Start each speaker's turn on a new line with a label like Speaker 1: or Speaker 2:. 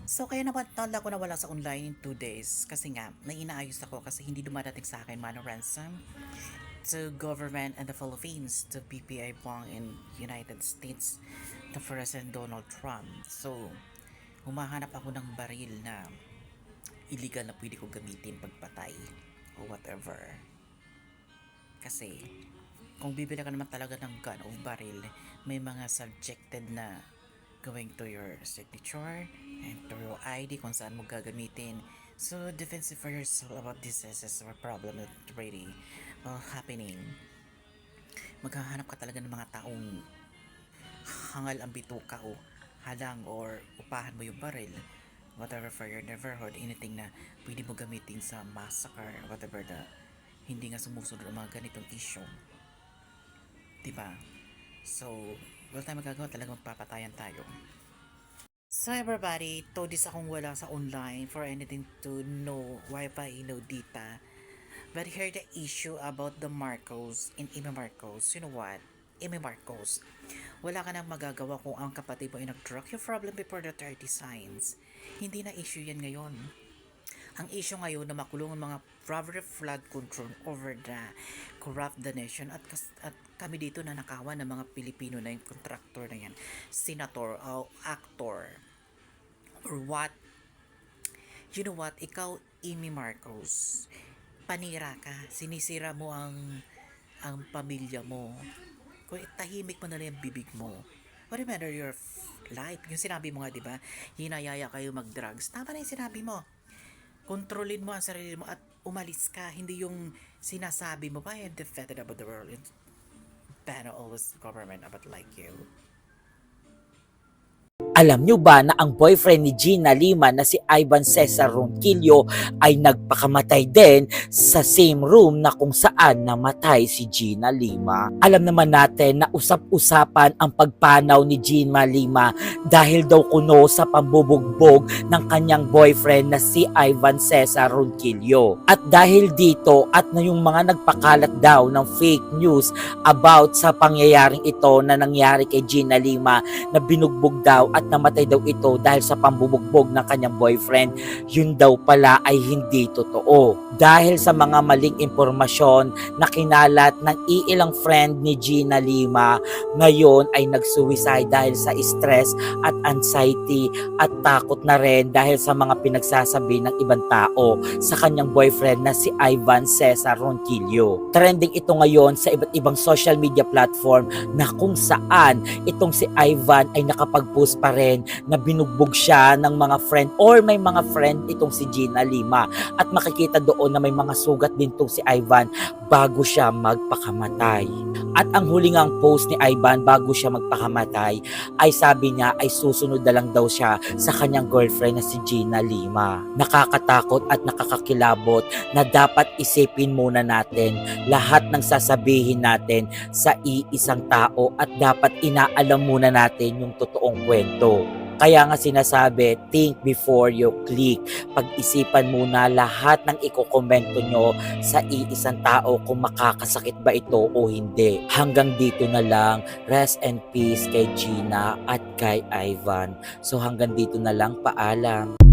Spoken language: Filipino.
Speaker 1: So, kaya naman tala ko nawala sa online in 2 days kasi nga, may inaayos ako kasi hindi dumadating sa akin man ransom to government and the Philippines to PPI Bong in United States to President Donald Trump. So, humahanap ako ng baril na illegal na pwede ko gamitin pagpatay o whatever. Kasi, kung bibili ka naman talaga ng gun o baril, may mga subjected na going to your signature and to your ID kung saan mo gagamitin. So, defensive for yourself about diseases or problem that really happening. Maghahanap ka talaga ng mga taong hangal ang bituka o halang or upahan mo yung baril. Whatever for your neighborhood, anything na pwede mo gamitin sa massacre, whatever na hindi nga sumusunod ang mga ganitong issue. Diba? So, wala tayong magagawa, talagang magpapatayan tayo. So everybody, todis akong wala sa online for anything to know Wi-Fi, no data. But here the issue about the Marcos in Amy Marcos. You know what? Amy Marcos, wala ka nang magagawa kung ang kapatid mo ay nag-drug your problem before the 30 signs. Hindi na issue yan ngayon. Ang issue ngayon na makulong ang mga poverty flood control over the corrupt the nation at kami dito na nakawan ng mga Pilipino na yung contractor na yan, senator o actor or what. You know what, ikaw Amy Marcos, panira ka, sinisira mo ang pamilya mo. Kung tahimik mo na lang yung bibig mo, what matter your life, yung sinabi mo nga, di ba, hinayaya kayo mag-drugs, tama na yung sinabi mo. Kontrolin mo ang sarili mo at umalis ka. Hindi yung sinasabi mo pa, I'm defeated about the world. It's better always government about like you.
Speaker 2: Alam nyo ba na ang boyfriend ni Gina Lima na si Ivan Cesar Ronquillo ay nagpakamatay din sa same room na kung saan namatay si Gina Lima? Alam naman natin na usap-usapan ang pagpanaw ni Gina Lima dahil daw kuno sa pambubugbog ng kanyang boyfriend na si Ivan Cesar Ronquillo. At dahil dito at na yung mga nagpakalat daw ng fake news about sa pangyayaring ito na nangyari kay Gina Lima na binugbog daw at namatay daw ito dahil sa pambubugbog ng kanyang boyfriend, yun daw pala ay hindi totoo. Dahil sa mga maling impormasyon na kinalat ng iilang friend ni Gina Lima, ngayon ay nag-suicide dahil sa stress at anxiety at takot na rin dahil sa mga pinagsasabi ng ibang tao sa kanyang boyfriend na si Ivan Cesar Ronquillo. Trending ito ngayon sa iba't ibang social media platform na kung saan itong si Ivan ay nakapag-post pa rin na binugbog siya ng mga friend or may mga friend itong si Gina Lima at makikita doon na may mga sugat din itong si Ivan bago siya magpakamatay. At ang huling ang post ni Ivan bago siya magpakamatay ay sabi niya ay susunod na lang daw siya sa kanyang girlfriend na si Gina Lima. Nakakatakot at nakakakilabot na dapat isipin muna natin lahat ng sasabihin natin sa iisang tao at dapat inaalam muna natin yung totoong kwento. Kaya nga sinasabi, think before you click. Pag-isipan muna lahat ng ikokomento nyo sa iisang tao kung makakasakit ba ito o hindi. Hanggang dito na lang. Rest and peace kay Gina at kay Ivan. So hanggang dito na lang. Paalam.